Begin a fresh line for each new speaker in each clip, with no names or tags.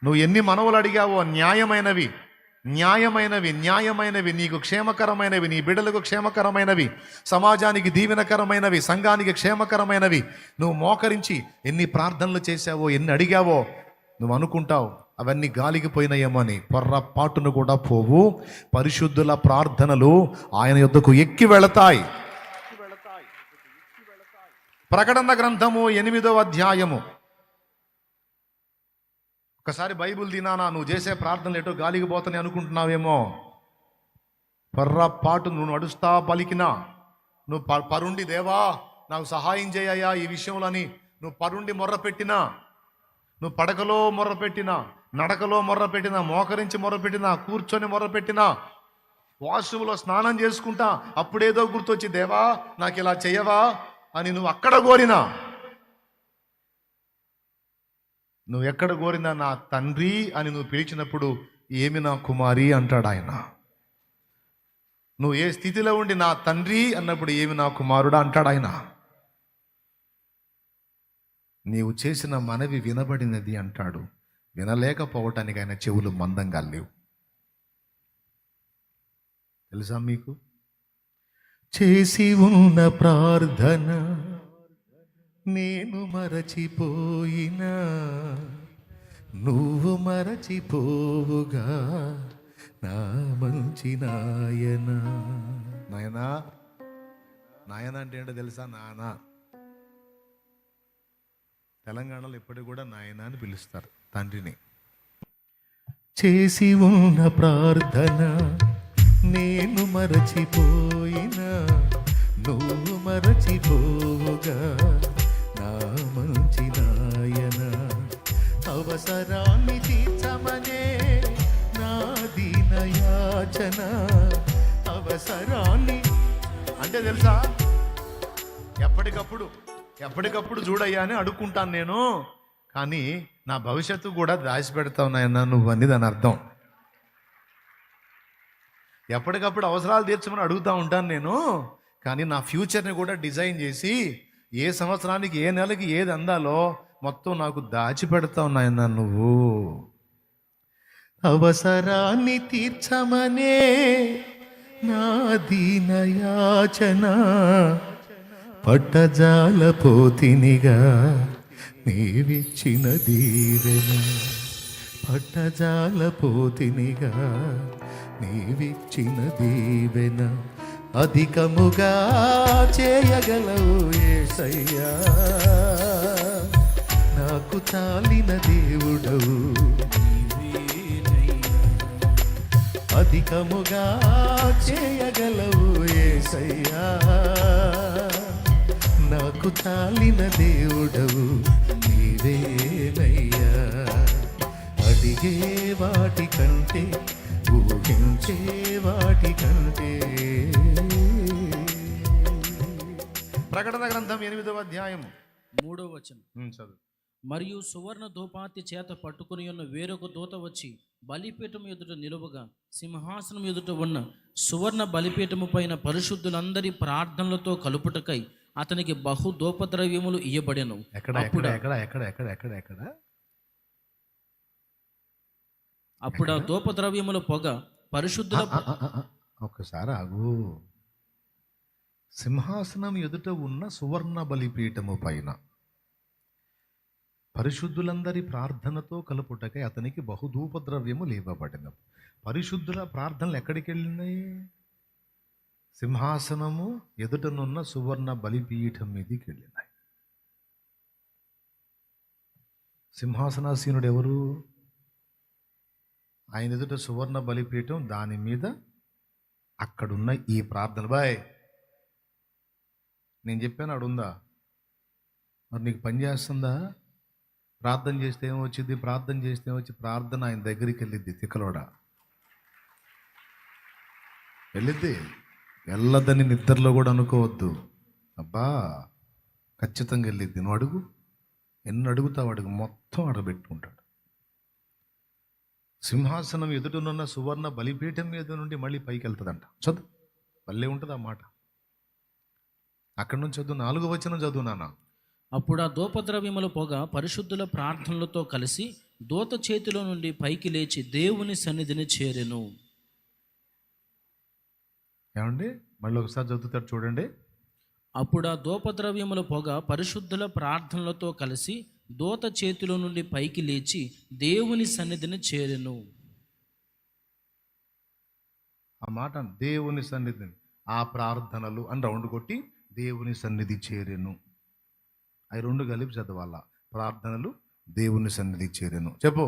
నువ్వు ఎన్ని మనవులు అడిగావో న్యాయమైనవి, న్యాయమైనవి, న్యాయమైనవి, నీకు క్షేమకరమైనవి, నీ బిడ్డలకు క్షేమకరమైనవి, సమాజానికి దీవెనకరమైనవి, సంఘానికి క్షేమకరమైనవి నువ్వు మోకరించి ఎన్ని ప్రార్థనలు చేశావో, ఎన్ని అడిగావో నువ్వు అనుకుంటావు అవన్నీ గాలికి పోయినాయేమో అని. పొర్రపాటును కూడా పోవు. పరిశుద్ధుల ప్రార్థనలు ఆయన యొద్దకు ఎక్కి వెళతాయి. ప్రకటన గ్రంథము 8వ అధ్యాయము. ఒకసారి బైబిల్ తినానా, నువ్వు చేసే ప్రార్థనలు ఎటో గాలికి పోతానే అనుకుంటున్నావేమో. పొర్రపాటు నువ్వు నడుస్తా పలికినా, నువ్వు పరుండి దేవా నాకు సహాయం చేయయ్యా ఈ విషయంలో అని నువ్వు పరుండి మొర్ర పెట్టినా, నువ్వు పడకలో మొర్ర పెట్టినా, నడకలో మొర్ర పెట్టినా, మోకరించి మొర్ర పెట్టినా, కూర్చొని మొర్ర పెట్టినా, వాష్రూమ్లో స్నానం చేసుకుంటా అప్పుడేదో గుర్తొచ్చి దేవా నాకు ఇలా చెయ్యవా అని నువ్వు అక్కడ కోరినా, నువ్వు ఎక్కడ కోరినా నా తండ్రి అని నువ్వు పిలిచినప్పుడు ఏమి నా కుమారి అంటాడు ఆయన. నువ్వు ఏ స్థితిలో ఉండి నా తండ్రి అన్నప్పుడు ఏమి నా కుమారుడా అంటాడు ఆయన. నీవు చేసిన మనవి వినబడినది అంటాడు. వినలేకపోవటానికి ఆయన చెవులు మందంగా లేవు. తెలుసా మీకు? చేసి ఉన్న ప్రార్థన నేను మరచిపోయినా నువ్వు మరచిపోవుగా నా మంచి నాయనా. నాయనా, నాయన అంటే ఏంటో తెలుసా? నానా. తెలంగాణలో ఇప్పటికి కూడా నాయన అని పిలుస్తారు తండ్రిని. చేసి ఉన్న ప్రార్థన నేను మరచిపోయినా నువ్వు మరచిపోవుగా నా మంచి నాయన. అవసరాన్ని తీర్చమనే నా దీనయాచన. అవసరాన్ని అంటే తెలుసా, ఎప్పటికప్పుడు చూడయ్యా అని అడుక్కుంటాను నేను, కానీ నా భవిష్యత్తు కూడా దాచిపెడతావు నాయన నువ్వు అని దాని అర్థం. ఎప్పటికప్పుడు అవసరాలు తీర్చమని అడుగుతూ ఉంటాను నేను, కానీ నా ఫ్యూచర్ని కూడా డిజైన్ చేసి ఏ సంవత్సరానికి ఏ నెలకి ఏది అందాలో మొత్తం నాకు దాచిపెడతావు నాయన నువ్వు. అవసరాన్ని తీర్చమనే నా దీనయాచన. పట్టజాల పోతినిగా నీవిచ్చిన దీవెన. పట్టజాల పోతినిగా నీవిచ్చిన దీవెన. అధికముగా చేయగలవు యేసయ్యా. నాకు చాలిన దేవుడవు. అధికముగా చేయగలవు యేసయ్యా. నాకు చాలిన దేవుడవు నీవేనయ్యా. అడిగే వాటి కంటే ఊహించే వాటి కంటే. ప్రకటన గ్రంథం 8వ అధ్యాయము
3వ వచనం.
చదువు.
మరియు సువర్ణ ధూపాతి చేత పట్టుకుని ఉన్న వేరొక దూత వచ్చి బలిపీఠం ఎదుట నిలువగా సింహాసనం ఎదుట ఉన్న సువర్ణ బలిపీఠము పైన పరిశుద్ధులందరి ప్రార్థనలతో కలుపుటకై అతనికి బహు ధూపద్రవ్యములు ఇయ్యబడెను. అప్పుడు ఆ ధూపద్రవ్యముల పొగ పరిశుద్ధుల.
ఒక్కసారి ఆగు. సింహాసనం ఎదుట ఉన్న సువర్ణ బలిపీఠము పైన పరిశుద్ధులందరి ప్రార్థనతో కలుపుటకై అతనికి బహుధూపద్రవ్యము లేవబడిన. పరిశుద్ధుల ప్రార్థనలు ఎక్కడికి వెళ్ళినాయి? సింహాసనము ఎదుటనున్న సువర్ణ బలిపీఠం మీదకి వెళ్ళినాయి. సింహాసనాసీనుడు ఎవరు? ఆయన ఎదుట సువర్ణ బలిపీఠం, దాని మీద అక్కడున్న ఈ ప్రార్థన. బాయ్ నేను చెప్పాను అడుందా? మరి నీకు పని చేస్తుందా? ప్రార్థన చేస్తే ఏమొచ్చింది? ప్రార్థన చేస్తే ఏమొచ్చి? ప్రార్థన ఆయన దగ్గరికి వెళ్ళిద్ది. తిక్కలోడ వెళ్ళిద్ది. వెళ్ళదని నిద్రలో కూడా అనుకోవద్దు. అబ్బా ఖచ్చితంగా వెళ్ళిద్ది. నువ్వు అడుగు, ఎన్ని అడుగుతావు అడుగు, మొత్తం అడబెట్టుకుంటాడు. సింహాసనం ఎదుటనున్న సువర్ణ బలిపీఠం మీద నుండి మళ్ళీ పైకి వెళ్తుందంట. చదువు, భలే ఉంటుంది ఆ మాట. అక్కడి నుంచి చదువు. 4వ వచనం చదువు నాన్న.
అప్పుడు ఆ ధూపద్రవ్యముల పొగ పరిశుద్ధుల ప్రార్థనలతో కలిసి దూత చేతిలో నుండి పైకి లేచి దేవుని సన్నిధిని చేరెను.
ఏమండి మళ్ళీ ఒకసారి చదువుతారు చూడండి.
అప్పుడు ఆ ధూపద్రవ్యముల పొగ పరిశుద్ధుల ప్రార్థనలతో కలిసి దూత చేతిలో నుండి పైకి లేచి దేవుని సన్నిధిని చేరెను.
ఆ మాట దేవుని సన్నిధి, ఆ ప్రార్థనలు అని రౌండ్ కొట్టి దేవుని సన్నిధి చేరెను. అవి రెండు కలిపి చదవాల. ప్రార్థనలు, దేవుని సన్నిధి చేరెను. చెప్పు.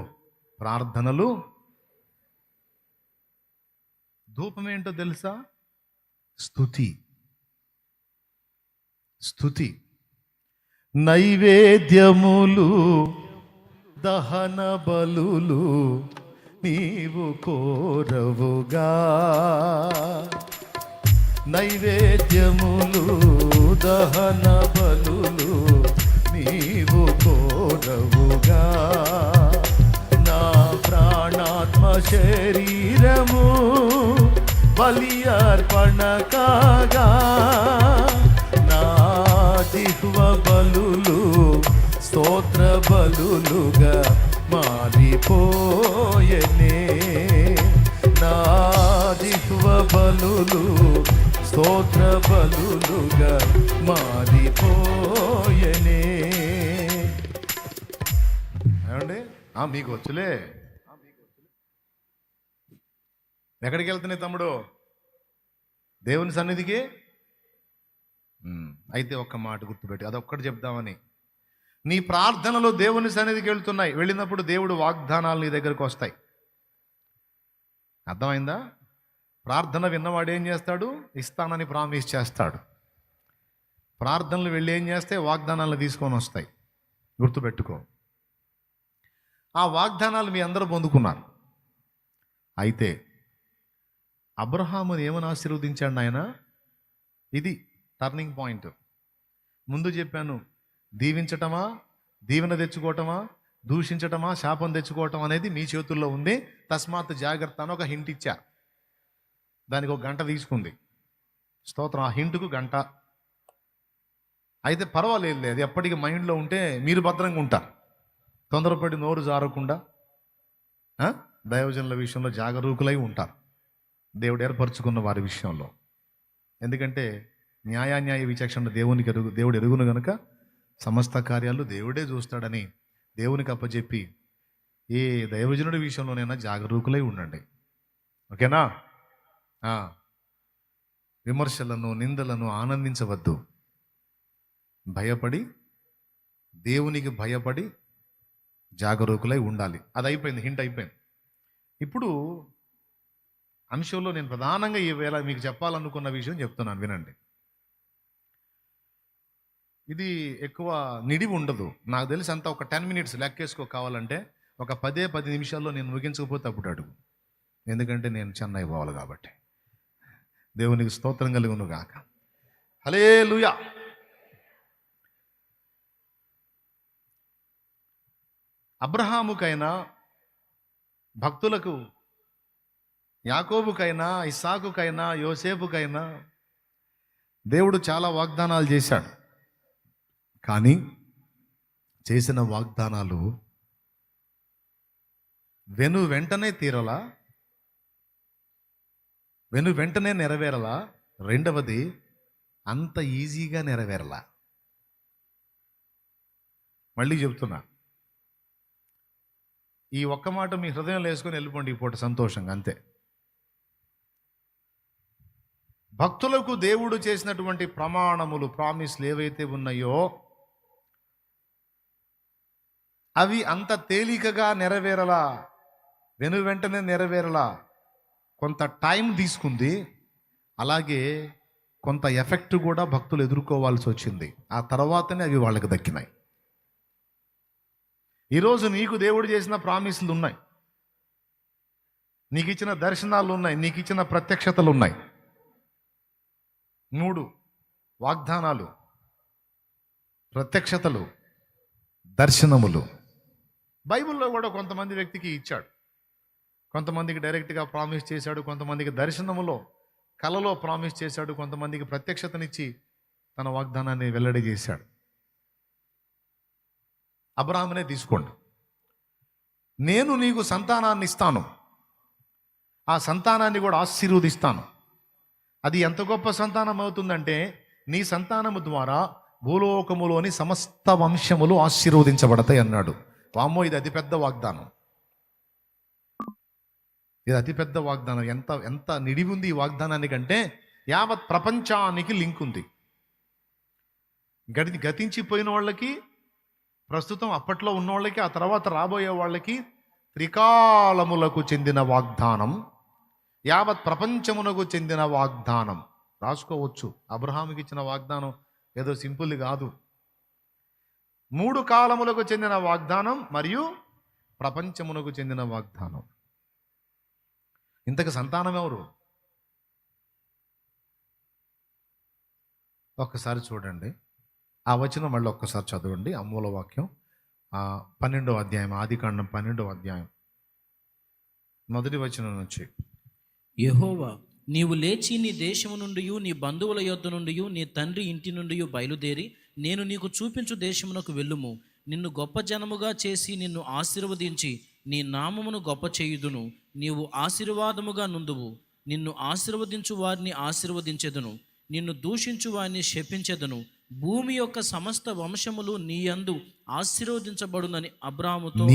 ప్రార్థనలు. ధూపం ఏంటో తెలుసా? స్తుతి. స్తుతి. నైవేద్యములు, దహన బలులు నీవు కోరవుగా. నైవేద్యములు, దహన బలులు నీవు కోరవుగా. నా ప్రాణాత్మ శరీరము బలి అర్పణ కాగా. నా జిహ్వ బలులు స్తోత్ర బలులుగా మారిపోయనే. నా జిహ్వ బలులు స్తోత్ర బలులుగా మారిపోయనే. ఏమండి మీకు వచ్చులే. ఎక్కడికి వెళ్తున్నాయి తమ్ముడు? దేవుని సన్నిధికి. అయితే ఒక్క మాట గుర్తుపెట్టి అదొక్కటి చెప్దామని. నీ ప్రార్థనలు దేవుని సన్నిధికి వెళ్తున్నాయి. వెళ్ళినప్పుడు దేవుడు వాగ్దానాలు నీ దగ్గరకు వస్తాయి. అర్థమైందా? ప్రార్థన విన్నవాడు ఏం చేస్తాడు? ఇస్తానని ప్రామిస్ చేస్తాడు. ప్రార్థనలు వెళ్ళి ఏం చేస్తే వాగ్దానాలను తీసుకొని వస్తాయి. గుర్తుపెట్టుకో. ఆ వాగ్దానాలు మీ అందరూ పొందుకున్నారు. అయితే అబ్రహాముని ఏమని ఆశీర్వదించాడు ఆయన? ఇది టర్నింగ్ పాయింట్. ముందు చెప్పాను, దీవించటమా, దీవెన తెచ్చుకోవటమా, దూషించటమా, శాపం తెచ్చుకోవటం అనేది మీ చేతుల్లో ఉంది. తస్మాత్ జాగ్రత్త అని ఒక హింట్ ఇచ్చా. దానికి ఒక గంట తీసుకుంది. స్తోత్రం. ఆ హింటుకు గంట. అయితే పర్వాలేదు, అది ఎప్పటికీ మైండ్లో ఉంటే మీరు భద్రంగా ఉంటారు. తొందరపడి నోరు జారకుండా దైవజనుల విషయంలో జాగరూకులై ఉంటారు, దేవుడు ఏర్పరచుకున్న వారి విషయంలో. ఎందుకంటే న్యాయాన్యాయ విచక్షణ దేవుడు ఎరుగును గనుక సమస్త కార్యాలు దేవుడే చూస్తాడని దేవునికి అప్పచెప్పి ఏ దైవజనుడి విషయంలోనైనా జాగరూకులై ఉండండి. ఓకేనా? విమర్శలను, నిందలను ఆనందించవద్దు. భయపడి, దేవునికి భయపడి జాగరూకులై ఉండాలి. అది అయిపోయింది, హింట్ అయిపోయింది. ఇప్పుడు అంశంలో నేను ప్రధానంగా ఈవేళ మీకు చెప్పాలనుకున్న విషయం చెప్తున్నాను, వినండి. ఇది ఎక్కువ నిడివి ఉండదు. నాకు తెలిసి అంతా ఒక 10 minutes లెక్కేసుకో. కావాలంటే ఒక 10 నిమిషాల్లో నేను ముగించకపోతే అప్పుడు అడుగు. ఎందుకంటే నేను చెన్నై పోవాలి కాబట్టి. దేవునికి స్తోత్రం కలుగును గాక. హల్లెలూయా. అబ్రహాముకైనా, భక్తులకు, యాకోబుకైనా, ఇస్సాకుకైనా, యోసేపుకైనా దేవుడు చాలా వాగ్దానాలు చేశాడు. కానీ చేసిన వాగ్దానాలు వెంటనే తీరలా, వెంటనే నెరవేరలా. రెండవది, అంత ఈజీగా నెరవేరలా. మళ్ళీ చెప్తున్నా, ఈ ఒక్క మాట మీ హృదయంలో వేసుకొని వెళ్ళిపోండి ఈ పూట సంతోషంగా, అంతే. భక్తులకు దేవుడు చేసినటువంటి ప్రమాణములు, ప్రామిస్లు ఏవైతే ఉన్నాయో అవి అంత తేలికగా నెరవేరలా, వెంటనే నెరవేరలా. కొంత టైం తీసుకుంది. అలాగే కొంత ఎఫెక్ట్ కూడా భక్తులు ఎదుర్కోవాల్సి వచ్చింది. ఆ తర్వాతనే అవి వాళ్ళకి దక్కినాయి. ఈరోజు నీకు దేవుడు చేసిన ప్రామిస్లు ఉన్నాయి, నీకు ఇచ్చిన దర్శనాలు ఉన్నాయి, నీకు ఇచ్చిన ప్రత్యక్షతలు ఉన్నాయి. 3 వాగ్దానాలు, ప్రత్యక్షతలు, దర్శనములు. బైబిల్లో కూడా కొంతమంది వ్యక్తికి ఇచ్చాడు, కొంతమందికి డైరెక్ట్గా ప్రామిస్ చేశాడు, కొంతమందికి దర్శనములో, కలలో ప్రామిస్ చేశాడు, కొంతమందికి ప్రత్యక్షతనిచ్చి తన వాగ్దానాన్ని వెల్లడి చేశాడు. అబ్రహామునే తీసుకోండి. నేను నీకు సంతానాన్ని ఇస్తాను, ఆ సంతానాన్ని కూడా ఆశీర్వదిస్తాను. అది ఎంత గొప్ప సంతానం అవుతుందంటే, నీ సంతానము ద్వారా భూలోకములోని సమస్త వంశములు ఆశీర్వదించబడతాయి అన్నాడు. వామ్మో, ఇది అతిపెద్ద వాగ్దానం. ఇది అతిపెద్ద వాగ్దానం. ఎంత ఎంత నిడివి ఉంది ఈ వాగ్దానానికంటే యావత్ ప్రపంచానికి లింక్ ఉంది. గతించిపోయిన వాళ్ళకి, ప్రస్తుతం అప్పట్లో ఉన్న వాళ్ళకి, ఆ తర్వాత రాబోయే వాళ్ళకి త్రికాలములకు చెందిన వాగ్దానం, యావత్ ప్రపంచమునకు చెందిన వాగ్దానం. రాసుకోవచ్చు. అబ్రహాముకి ఇచ్చిన వాగ్దానం ఏదో సింపుల్ కాదు. 3 కాలములకు చెందిన వాగ్దానం మరియు ప్రపంచమునకు చెందిన వాగ్దానం. ఇంతకు సంతానం ఎవరు? ఒక్కసారి చూడండి ఆ వచనం, మళ్ళీ ఒక్కసారి చదవండి. ఆ మూల వాక్యం 12వ అధ్యాయం, ఆదికాండం 12వ అధ్యాయం మొదటి వచనం నుంచి.
యెహోవా, నీవు లేచి నీ దేశము నుండి, నీ బంధువుల యొద్ద నుండి, నీ తండ్రి ఇంటి నుండి బయలుదేరి నేను నీకు చూపించు దేశమునకు వెళ్ళుము. నిన్ను గొప్ప జనముగా చేసి నిన్ను ఆశీర్వదించి నీ నామమును గొప్ప చేయుదును. నీవు ఆశీర్వాదముగా నుందువు. నిన్ను ఆశీర్వదించు వారిని ఆశీర్వదించెదను, నిన్ను దూషించు వారిని శపించెదను. భూమి యొక్క సమస్త వంశములు నీ యందు ఆశీర్వదించబడునని అబ్రాహాముతో.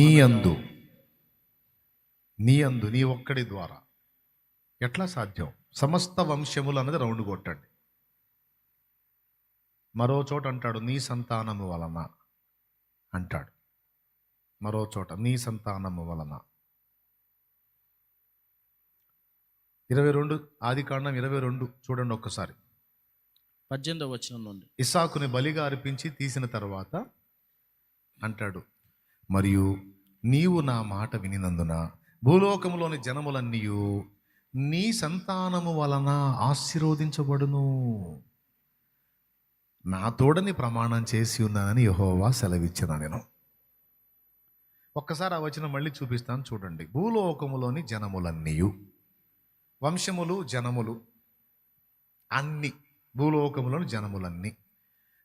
నీ యందు నీ ఒక్కడి ద్వారా ఎట్లా సాధ్యం? సమస్త వంశములు అన్నది రౌండ్ కొట్టండి. మరో చోట అంటాడు నీ సంతానము వలన అంటాడు. మరో చోట నీ సంతానము వలన. 22 ఆదికాండం 22 చూడండి ఒక్కసారి.
18వ వచనం నుండి.
ఇస్సాకుని బలిగా అర్పించి తీసిన తర్వాత అంటాడు, మరియు నీవు నా మాట వినినందున భూలోకములోని జనములన్నీయు నీ సంతానము వలన ఆశీర్వదించబడును. నా తోడని ప్రమాణం చేసి ఉన్నానని యెహోవా సెలవిచ్చిన నేను. ఒక్కసారి ఆ వచనం మళ్ళీ చూపిస్తాను చూడండి. భూలోకములోని జనములన్నీయు, వంశములు, జనములు అన్ని, భూలోకములోని జనములన్నీ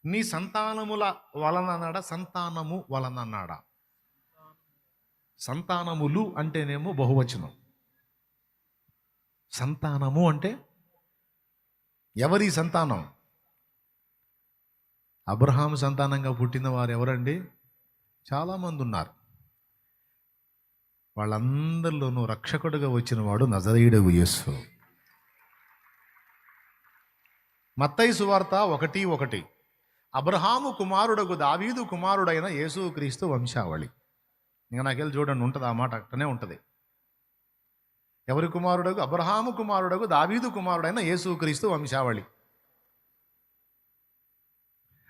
నీ సంతానముల వలన అన్నాడా, సంతానము వలన అన్నాడా? సంతానములు అంటేనేమో బహువచనం. సంతానము అంటే ఎవరి సంతానం? అబ్రహాము సంతానంగా పుట్టిన వారు ఎవరండి? చాలామంది ఉన్నారు. వాళ్ళందరిలోనూ రక్షకుడుగా వచ్చిన వాడు నజరేయుడగు యేసు. మత్తయి సువార్త 1:1 అబ్రహాము కుమారుడగు దావీదు కుమారుడైన యేసుక్రీస్తు వంశావళి. ఇంకా నాకెళ్ళి చూడండి, ఉంటుంది ఆ మాట, అట్టనే ఉంటుంది. ఎవరి కుమారుడగు? అబ్రహాము కుమారుడగు దావీదు కుమారుడైన యేసుక్రీస్తు వంశావళి.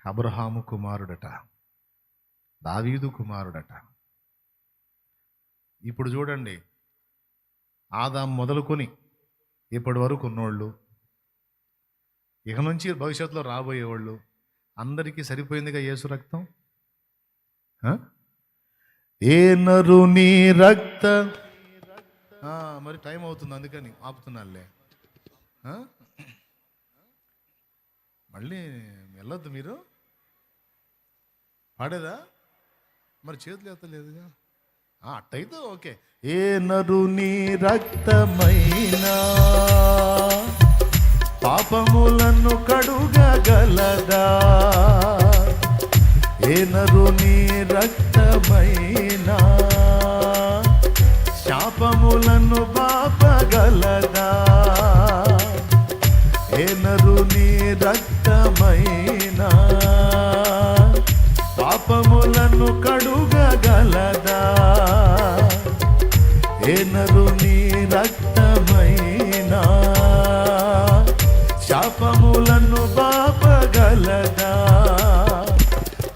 అబ్రహాము కుమారుడట, దావీదు కుమారుడట. ఇప్పుడు చూడండి, ఆదాం మొదలుకొని ఇప్పటి వరకు ఉన్నోళ్ళు, ఇక నుంచి భవిష్యత్తులో రాబోయేవాళ్ళు అందరికీ సరిపోయిందిగా యేసు రక్తం. ఏ నరుని రక్త, మరి టైం అవుతుంది అందుకని ఆపుతున్నానులే. మళ్ళీ వెళ్ళొద్దు మీరు. పాడేదా? మరి చేతులు ఎత్తలేదుగా. అట్టయితే ఓకే. ఏ నరుని రక్తమైనా పాపములను కడుగగలదా? ఏ నరుని రక్తమైనా శాపములను బాపగలదా? ఏ నరుని రక్తమైనా పాపములను కడుగగలదా? ఏ నరుని రక్తమైనా శాపములను బాపగలదా?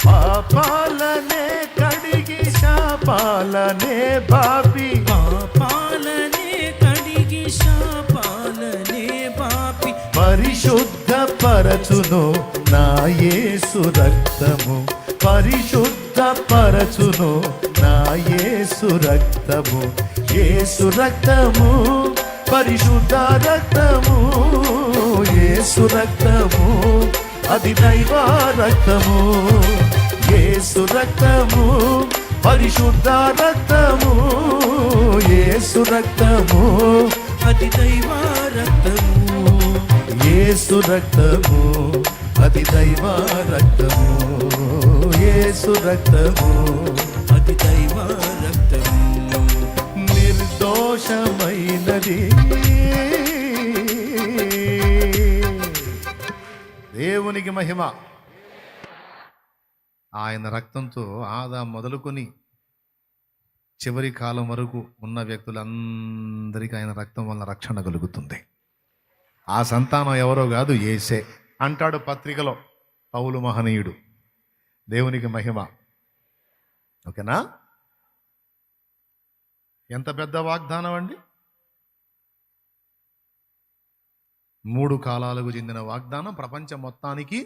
పాపాలనే కడిగి శాపాలనే బాపి,
పాపాలనే కడిగి శాపాలనే బాపి
పరిశుద్ధపరచును నా యేసు రక్తము. పరిశుద్ధపరచును నా యేసు రక్తము. యేసు రక్తము పరిశుద్ధ రక్తము. యేసు రక్తము అది దైవ రక్తము. యేసు రక్తము పరిశుద్ధ రక్తము, యేసు రక్తము,
అతి దైవ రక్తము,
యేసు రక్తము, అతి దైవ రక్తము, యేసు రక్తము,
అతి దైవ రక్తము,
నిర్దోషమైనది. దేవునికి మహిమ. ఆయన రక్తంతో ఆదాం మొదలుకొని చివరి కాలం వరకు ఉన్న వ్యక్తులందరికీ ఆయన రక్తం వల్ల రక్షణ కలుగుతుంది. ఆ సంతానం ఎవరో కాదు, యేసే అంటాడు పత్రికలో పౌలు మహనీయుడు. దేవునికి మహిమ. ఓకేనా? ఎంత పెద్ద వాగ్దానం అండి. 3 కాలాలకు చెందిన వాగ్దానం, ప్రపంచం మొత్తానికి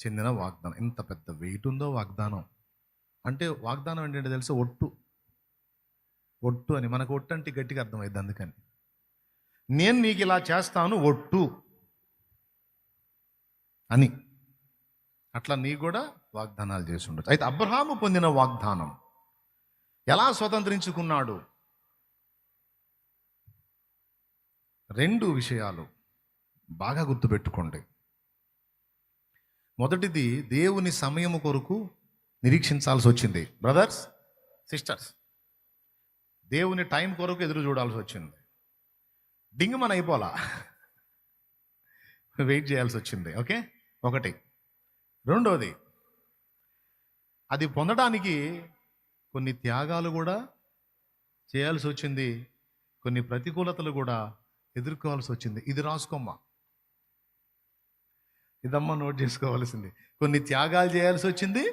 చెందిన వాగ్దానం. ఎంత పెద్ద వెయిట్ ఉందో వాగ్దానం. అంటే వాగ్దానం ఏంటంటే తెలుసు, ఒట్టు. ఒట్టు అని, మనకు ఒట్టు అంటే గట్టిగా అర్థమైంది. అందుకని నేను నీకు ఇలా చేస్తాను ఒట్టు అని, అట్లా నీ కూడా వాగ్దానాలు చేసి ఉండొచ్చు. అయితే అబ్రహాము పొందిన వాగ్దానం ఎలా స్వతంత్రించుకున్నాడు? 2 విషయాలు బాగా గుర్తుపెట్టుకోండి. మొదటిది, దేవుని సమయము కొరకు నిరీక్షించాల్సి వచ్చింది. బ్రదర్స్, సిస్టర్స్, దేవుని టైం కొరకు ఎదురు చూడాల్సి వచ్చింది. డింగమని అయిపోలా, వెయిట్ చేయాల్సి వచ్చింది. ఓకే, ఒకటి. రెండోది, అది పొందడానికి కొన్ని త్యాగాలు కూడా చేయాల్సి వచ్చింది, కొన్ని ప్రతికూలతలు కూడా ఎదుర్కోవాల్సి వచ్చింది. ఇది రాసుకోమ్మా, ఇదమ్మా నోట్ చేసుకోవాల్సింది. కొన్ని త్యాగాలు చేయాల్సి వచ్చింది,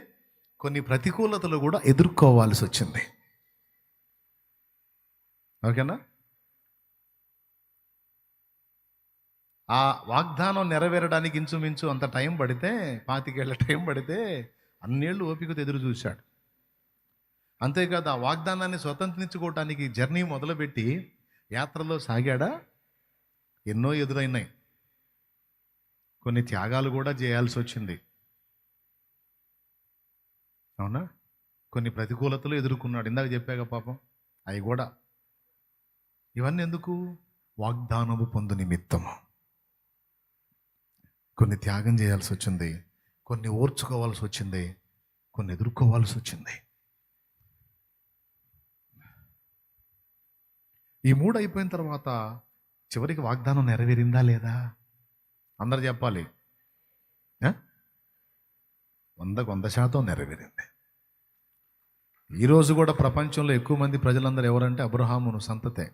కొన్ని ప్రతికూలతలు కూడా ఎదుర్కోవాల్సి వచ్చింది. ఓకేనా? ఆ వాగ్దానం నెరవేరడానికి ఇంచుమించు అంత టైం పడితే, 25 ఏళ్ల టైం పడితే, అన్నేళ్ళు ఓపికతో ఎదురు చూశాడు. అంతేకాదు, ఆ వాగ్దానాన్ని స్వతంత్రించుకోవటానికి జర్నీ మొదలుపెట్టి యాత్రలో సాగాడా, ఎన్నో ఎదురైనాయి. కొన్ని త్యాగాలు కూడా చేయాల్సి వచ్చింది. అవునా? కొన్ని ప్రతికూలతలు ఎదుర్కొన్నాడు. ఇందాక చెప్పాక పాపం అవి కూడా. ఇవన్నీ ఎందుకు? వాగ్దానము పొందు నిమిత్తము. కొన్ని త్యాగం చేయాల్సి వచ్చింది, కొన్ని ఓర్చుకోవాల్సి వచ్చింది, కొన్ని ఎదుర్కోవాల్సి వచ్చింది. ఈ 3 అయిపోయిన తర్వాత చివరికి వాగ్దానం నెరవేరిందా లేదా? అందరు చెప్పాలి. 100% నెరవేరింది. ఈరోజు కూడా ప్రపంచంలో ఎక్కువ మంది ప్రజలందరూ ఎవరంటే అబ్రహామును సంతతే,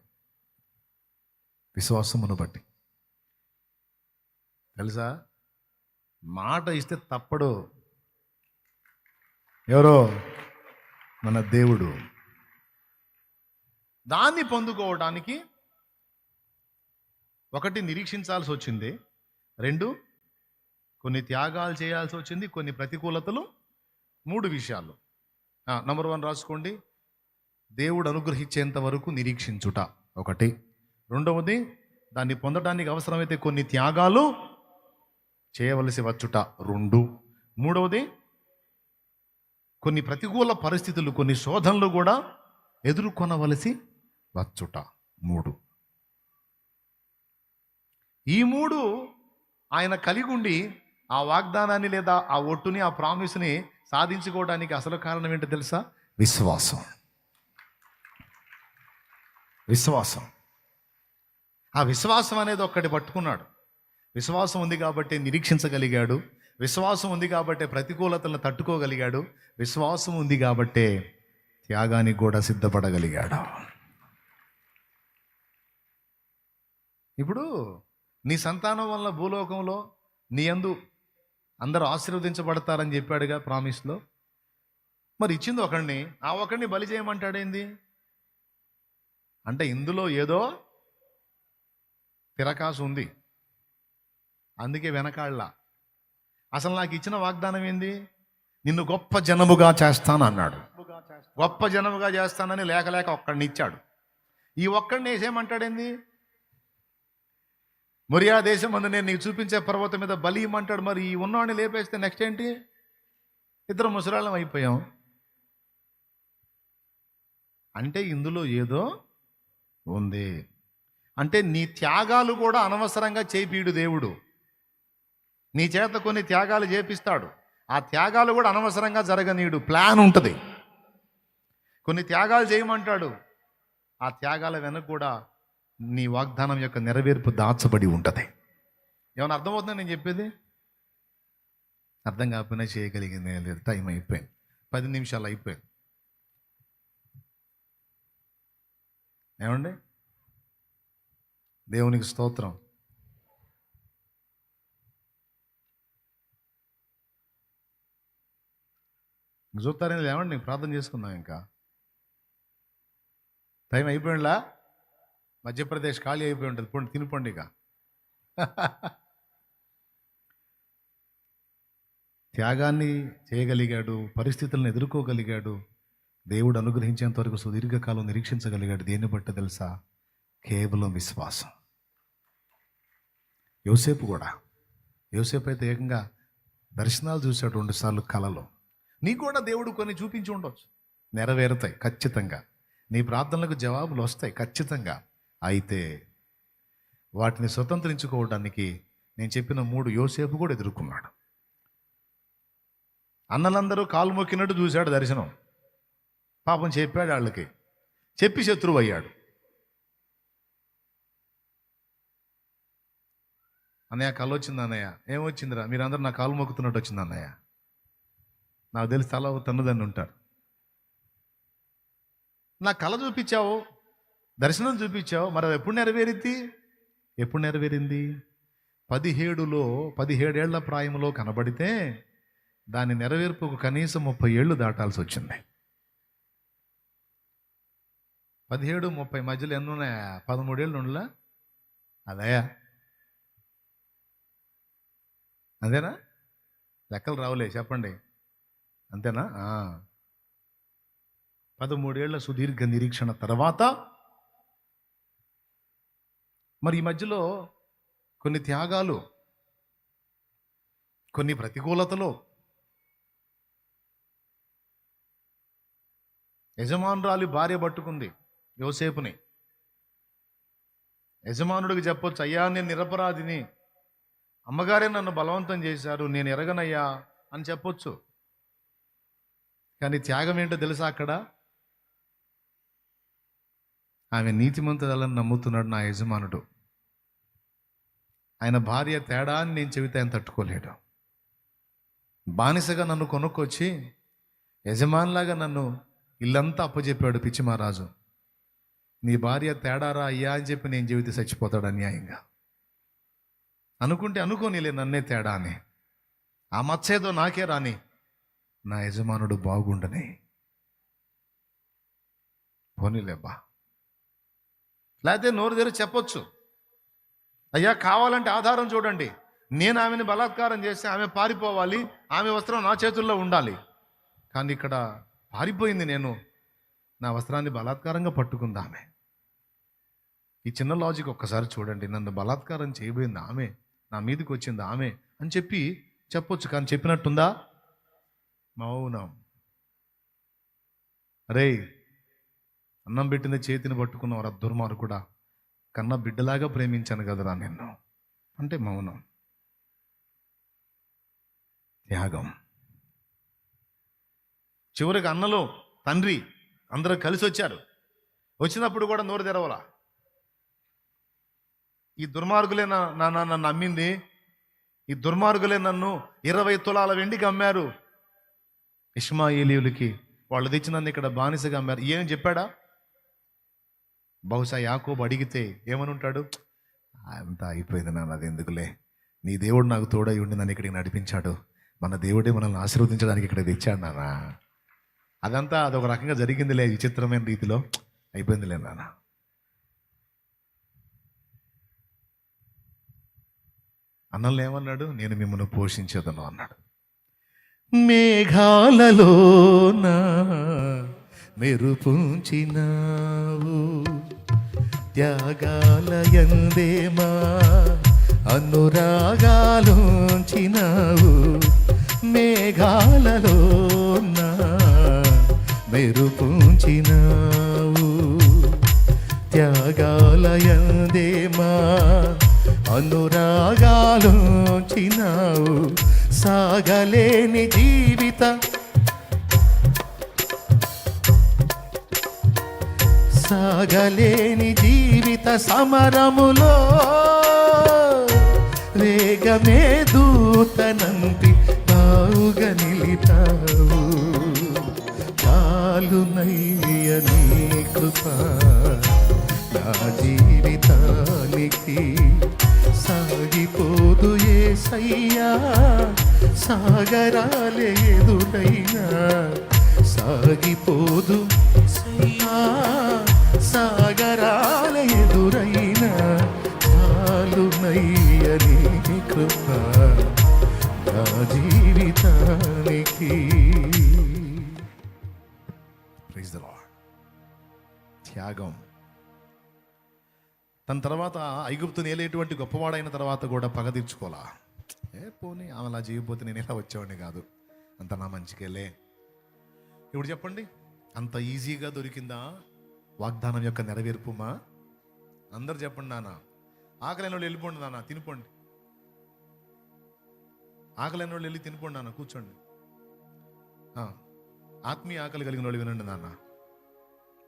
విశ్వాసమును బట్టి. తెలుసా? మాట ఇస్తే తప్పడు. ఎవరో మన దేవుడు. దాన్ని పొందుకోవడానికి 1 నిరీక్షించాల్సి వచ్చింది, 2 కొన్ని త్యాగాలు చేయాల్సి వచ్చింది, కొన్ని ప్రతికూలతలు, 3 విషయాలు. నంబర్ 1 రాసుకోండి. దేవుడు అనుగ్రహించేంత వరకు నిరీక్షించుట 1. రెండవది, దాన్ని పొందడానికి అవసరమైతే కొన్ని త్యాగాలు చేయవలసి వచ్చుట 2. మూడవది, కొన్ని ప్రతికూల పరిస్థితులు, కొన్ని శోధనలు కూడా ఎదుర్కొనవలసి వచ్చుట 3. ఈ 3 ఆయన కలిగి ఉండి ఆ వాగ్దానాన్ని లేదా ఆ ఒట్టుని, ఆ ప్రామిస్ని సాధించుకోవడానికి అసలు కారణం ఏంటో తెలుసా? విశ్వాసం. విశ్వాసం. ఆ విశ్వాసం అనేది ఒక్కటి పట్టుకున్నాడు. విశ్వాసం ఉంది కాబట్టి నిరీక్షించగలిగాడు. విశ్వాసం ఉంది కాబట్టి ప్రతికూలతలను తట్టుకోగలిగాడు. విశ్వాసం ఉంది కాబట్టి త్యాగానికి కూడా సిద్ధపడగలిగాడు. ఇప్పుడు నీ సంతానం వల్ల భూలోకంలో నీ యందు అందరూ ఆశీర్వదించబడతారని చెప్పాడుగా ప్రామిస్లో. మరి ఇచ్చింది ఒకడిని, ఆ ఒకడిని బలి చేయమంటాడేంది? అంటే ఇందులో ఏదో తిరకాసు ఉంది, అందుకే వెనకాళ్ళ. అసలు నాకు ఇచ్చిన వాగ్దానం ఏంది? నిన్ను గొప్ప జనముగా చేస్తాను అన్నాడు. గొప్ప జనముగా చేస్తానని లేక లేక ఒక్కడిని ఇచ్చాడు. ఈ ఒక్కడిని వేసేయమంటాడేంది? మొరియా దేశం అందు నేను నీకు చూపించే పర్వతం మీద బలి ఇమ్మంటాడు. మరి ఈ ఉన్నవాడిని లేపేస్తే నెక్స్ట్ ఏంటి? 2 ముసలాళ్ళం అయిపోయాం. అంటే ఇందులో ఏదో ఉంది. అంటే నీ త్యాగాలు కూడా అనవసరంగా చేపీడు దేవుడు. నీ చేత కొన్ని త్యాగాలు చేపిస్తాడు. ఆ త్యాగాలు కూడా అనవసరంగా జరగనీయుడు. ప్లాన్ ఉంటుంది. కొన్ని త్యాగాలు చేయమంటాడు. ఆ త్యాగాల వెనక కూడా నీ వాగ్దానం యొక్క నెరవేర్పు దాచబడి ఉంటుంది. ఏమైనా అర్థమవుతుందా నేను చెప్పేది? అర్థం కాకపోయినా చేయగలిగింది లేదు. టైం అయిపోయింది, 10 నిమిషాలు అయిపోయింది. ఏమండి? దేవునికి స్తోత్రం. చూస్తారని లేవండి, ప్రార్థన చేసుకుందాం. ఇంకా టైం అయిపోయిందా? మధ్యప్రదేశ్ ఖాళీ అయిపోయి ఉంటుంది. పండి తినిపండి ఇక. త్యాగాన్ని చేయగలిగాడు, పరిస్థితులను ఎదుర్కోగలిగాడు, దేవుడు అనుగ్రహించేంత వరకు సుదీర్ఘకాలం నిరీక్షించగలిగాడు. దేన్ని బట్టి తెలుసా? కేవలం విశ్వాసం. యోసేపు అయితే ఏకంగా దర్శనాలు చూశాడు 2 సార్లు కలలో. నీకు కూడా దేవుడు కొన్ని చూపించి ఉండవచ్చు. నెరవేరుతాయి ఖచ్చితంగా. నీ ప్రార్థనలకు జవాబులు వస్తాయి ఖచ్చితంగా. అయితే వాటిని స్వతంత్రించుకోవడానికి నేను చెప్పిన 3 యోసేపు కూడా ఎదుర్కొన్నాడు. అన్నలందరూ కాలు మొక్కినట్టు చూశాడు దర్శనం. పాపం చెప్పాడు వాళ్ళకి, చెప్పి శత్రువు అయ్యాడు. అన్నయ్య కళ్ళు వచ్చింది. అన్నయ్య ఏమొచ్చిందిరా? మీరందరూ నా కాలు మొక్కుతున్నట్టు వచ్చింది అన్నయ్య. నాకు తెలిసి తల తన్నుదని ఉంటారు. నా కళ చూపించావు, దర్శనం చూపించావు, మరి అది ఎప్పుడు నెరవేరింది? 17 ఏళ్ల ప్రాయంలో కనబడితే దాని నెరవేర్పుకు కనీసం 30 ఏళ్ళు దాటాల్సి వచ్చింది. 17-30 మధ్యలో ఎన్ని ఉన్నాయా? 13 ఏళ్ళు ఉండలా? అదయా, అంతేనా? లెక్కలు రావులే, చెప్పండి. అంతేనా? 13 ఏళ్ల సుదీర్ఘ నిరీక్షణ తర్వాత మరి ఈ మధ్యలో కొన్ని త్యాగాలు, కొన్ని ప్రతికూలతలు, యజమానురాలి భార్య పట్టుకుంది యోసేపుని. యజమానుడికి చెప్పొచ్చు, అయ్యా నేను నిరపరాధిని, అమ్మగారే నన్ను బలవంతం చేశారు, నేను ఎరగనయ్యా అని చెప్పొచ్చు. కానీ త్యాగం ఏంటో తెలుసా? అక్కడ ఆమె నీతిమంతురాలని నమ్ముతున్నాడు నా యజమానుడు. ఆయన భార్య తేడా అని నేను చెబితే ఆయన తట్టుకోలేడు. బానిసగా నన్ను కొనుక్కొచ్చి యజమానిలాగా నన్ను ఇల్లంతా అప్పచెప్పాడు పిచ్చి మహారాజు. నీ భార్య తేడారా అయ్యా అని చెప్పి నేను చెబితే చచ్చిపోతాడు అన్యాయంగా. అనుకుంటే అనుకోనిలే నన్నే తేడా అని, ఆ మచ్చేదో నాకే రాని, నా యజమానుడు బాగుండని. పోనీలేబ్బా. లేకపోతే నోరు తెరిచి చెప్పొచ్చు, అయ్యా కావాలంటే ఆధారం చూడండి, నేను ఆమెను బలాత్కారం చేస్తే ఆమె పారిపోవాలి, ఆమె వస్త్రం నా చేతుల్లో ఉండాలి. కానీ ఇక్కడ పారిపోయింది నేను, నా వస్త్రాన్ని బలాత్కారంగా పట్టుకుంది ఆమె. ఈ చిన్న లాజిక్ ఒక్కసారి చూడండి. నన్ను బలాత్కారం చేయబోయింది ఆమె, నా మీదకి వచ్చింది ఆమె అని చెప్పి చెప్పొచ్చు. కానీ చెప్పినట్టుందా? మౌనం. అరే అన్నం పెట్టిన చేతిని పట్టుకున్నవారు దుర్మార్గుడా, కన్న బిడ్డలాగా ప్రేమించాను కదరా నిన్ను అంటే మౌనం. త్యాగం. చివరికి అన్నలో తండ్రి అందరూ కలిసి వచ్చారు. వచ్చినప్పుడు కూడా నోరు తెరవలా. ఈ దుర్మార్గులే నన్ను అమ్మింది, ఈ దుర్మార్గులే నన్ను 20 తులాల వెండికి అమ్మారు ఇష్మాయేలీయులకి, వాళ్ళు తెచ్చి నన్ను ఇక్కడ బానిసగా అమ్మారు. ఏం చెప్పాడా? బహుశా యాకోబు అడిగితే ఏమని ఉంటాడు? అంతా అయిపోయింది నాన్న, అది ఎందుకులే, నీ దేవుడు నాకు తోడై ఉండి నన్ను ఇక్కడికి నడిపించాడు, మన దేవుడే మనల్ని ఆశీర్వదించడానికి ఇక్కడ తెచ్చాడు నాన్న. అదంతా అదొక రకంగా జరిగిందిలే, విచిత్రమైన రీతిలో అయిపోయిందిలే నాన్న. అన్నలు ఏమన్నాడు? నేను మిమ్మల్ని పోషించేదను అన్నాడు. మేఘాలలోన మెరుపుంచినావు, త్యాగాలయందేమా అనురాగాలుంచినావు, మేఘాలలోన మెరుపుంచినావు. త్యాగాలయందే మా అనురాగాలోచినావు. సాగలేని జీవిత సమరములో వేగమే దూతనంటి తావుగా నిలిపావు. చాలునయ్య నీ కృప నా జీవితానికి. సాగిపోదు యేసయ్యా సాగరాలే ఎదురైనా. సాగిపోదు సాగరాల ఎదురైనా. చాలునయ్య నీ కృప నా జీవితానికి. Praise the Lord. త్యాగం. తన తర్వాత ఐగుప్తుని ఏలేటువంటి గొప్పవాడైన తర్వాత కూడా పగ తీర్చుకోవాలా. పోనీ ఆమె అలా చేయకపోతే నేను ఇలా వచ్చేవాడిని కాదు, అంత నా మంచికెళ్ళే. ఇప్పుడు చెప్పండి, అంత ఈజీగా దొరికిందా వాగ్దానం యొక్క నెరవేర్పుమా? అందరు చెప్పండి. నాన్న ఆకలిన వాళ్ళు వెళ్ళిపోండి, నాన్న తినిపోండి. ఆకలిన వాళ్ళు వెళ్ళి తినిపోండి నాన్న, కూర్చోండి. ఆత్మీయ ఆకలి కలిగిన వాళ్ళు వినండి నాన్న.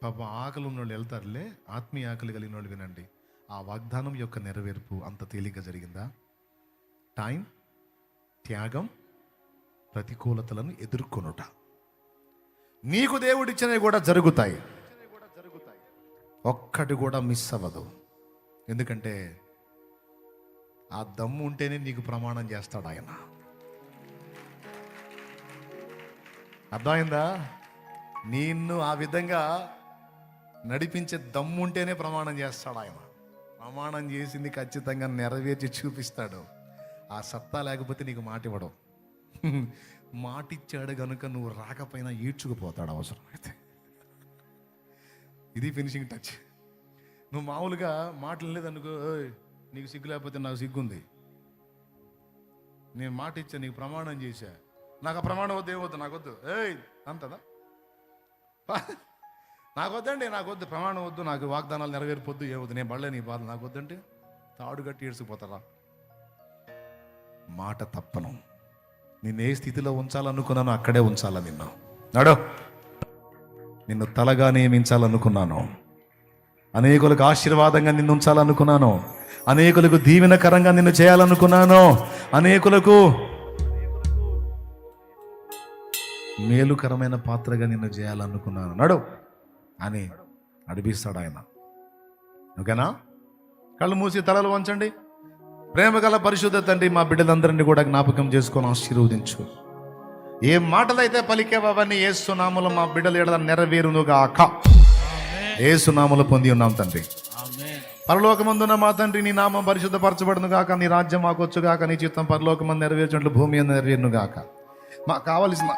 పాప ఆకలి ఉన్న వాళ్ళు వెళ్తారులే, ఆత్మీయ ఆకలి కలిగిన వాళ్ళు వినండి. ఆ వాగ్దానం యొక్క నెరవేర్పు అంత తేలిగ్గా జరిగిందా? టైం, త్యాగం, ప్రతికూలతలను ఎదుర్కొనుట. నీకు దేవుడిచ్చినవి కూడా జరుగుతాయి, ఒక్కటి కూడా మిస్ అవ్వదు. ఎందుకంటే ఆ దమ్ము ఉంటేనే నీకు ప్రమాణం చేస్తాడు ఆయన. అర్థమైందా? నిన్ను ఆ విధంగా నడిపించే దమ్ము ఉంటేనే ప్రమాణం చేస్తాడు ఆయన. ప్రమాణం చేసింది ఖచ్చితంగా నెరవేర్చి చూపిస్తాడు. ఆ సత్తా లేకపోతే నీకు మాట ఇవ్వడం. మాటిచ్చాడు కనుక నువ్వు రాకపోయినా ఈడ్చుకుపోతాడు అవసరం అయితే. ఇది ఫినిషింగ్ టచ్. నువ్వు మామూలుగా మాటలు లేదనుకో, నీకు సిగ్గు లేకపోతే నాకు సిగ్గుంది, నేను మాట ఇచ్చా, నీకు ప్రమాణం చేశా, నాకు ఆ ప్రమాణం వద్దు, ఏమొద్దు, నాకొద్దు, అంతదా, నాకొద్దండి, నాకొద్దు, ప్రమాణం వద్దు, నాకు వాగ్దానాలు నెరవేర్పొద్దు, ఏమొద్దు, నేను పడలే నీ బాధ, నాకొద్దంటే తాడు కట్టి ఏడ్చుకుపోతారా? మాట తప్పను. నిన్ను ఏ స్థితిలో ఉంచాలనుకున్నానో అక్కడే ఉంచాలా నిన్ను. నడో, నిన్ను తలగా నియమించాలనుకున్నాను, అనేకులకు ఆశీర్వాదంగా నిన్ను ఉంచాలనుకున్నాను, అనేకులకు దీవెనకరంగా నిన్ను చేయాలనుకున్నాను, అనేకులకు మేలుకరమైన పాత్రగా నిన్ను చేయాలనుకున్నాను. నడు అని నడిపిస్తాడు ఆయన. ఓకేనా? కళ్ళు మూసి తలలు వంచండి. ప్రేమ గల పరిశుద్ధ తండ్రి, మా బిడ్డలందరినీ కూడా జ్ఞాపకం చేసుకొని ఆశీర్వదించు. ఏ మాటలైతే పలికేవో అవన్నీ యేసు నామములో మా బిడ్డల ఎడల నెరవేరునుగాక. యేసు నామములో పొంది ఉన్నాం తండ్రి. పరలోకమందున్న మా తండ్రి, నీ నామం పరిశుద్ధపరచబడును గాక, నీ రాజ్యం మాకొచ్చు గాక, నీ చిత్తం పరలోకమందు నెరవేర్చినట్లు భూమి మీద నెరవేరును గాక. మాకు కావలసిన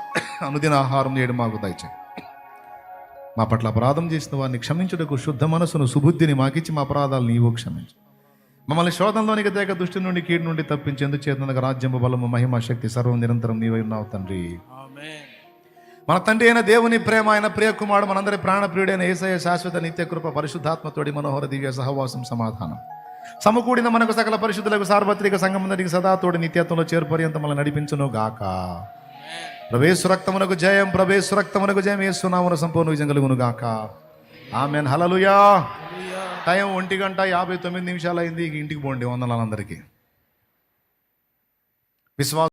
అనుదిన ఆహారం చేయడం మాకు దయచేయి. మా పట్ల అపరాధం చేసిన వారిని క్షమించుటకు శుద్ధ మనసును, సుబుద్ధిని మాకిచ్చి మా అపరాధాలు నీవు క్షమించు. మమ్మల్ని శోధంలోనికి తేక దుష్టి నుండి, కీడు నుండి తప్పించేందుకు చేతనగా రాజ్యము, బలము, మహిమ, శక్తి సర్వం నిరంతరం నీవై ఉన్నావు తండ్రి. మన తండ్రి అయిన దేవుని ప్రేమ, ఆయన ప్రియ కుమారుడు, మనందరి ప్రాణప్రియుడైన యేసయ్య శాశ్వత నిత్య కృప, పరిశుద్ధాత్మతోడి మనోహర దివ్య సహవాసం, సమాధానం సమకూడిన మనకు సకల పరిశుద్ధులకు సార్వత్రిక సంఘమందరికి సదా తోడి నిత్యత్వంలో చేరుపర్యంత మనల్ని నడిపించును గాక. ప్రవేశ రక్తమునకు జయం, ప్రవేశ రక్తమునకు జయం, యేసు నామమున సంపూర్ణ విజయం కలుగును గాక. ఆమేన్. హల్లెలూయా. టైం 1:59 అయింది. ఇంటికి పోండి వందనాలందరికీ. విశ్వాస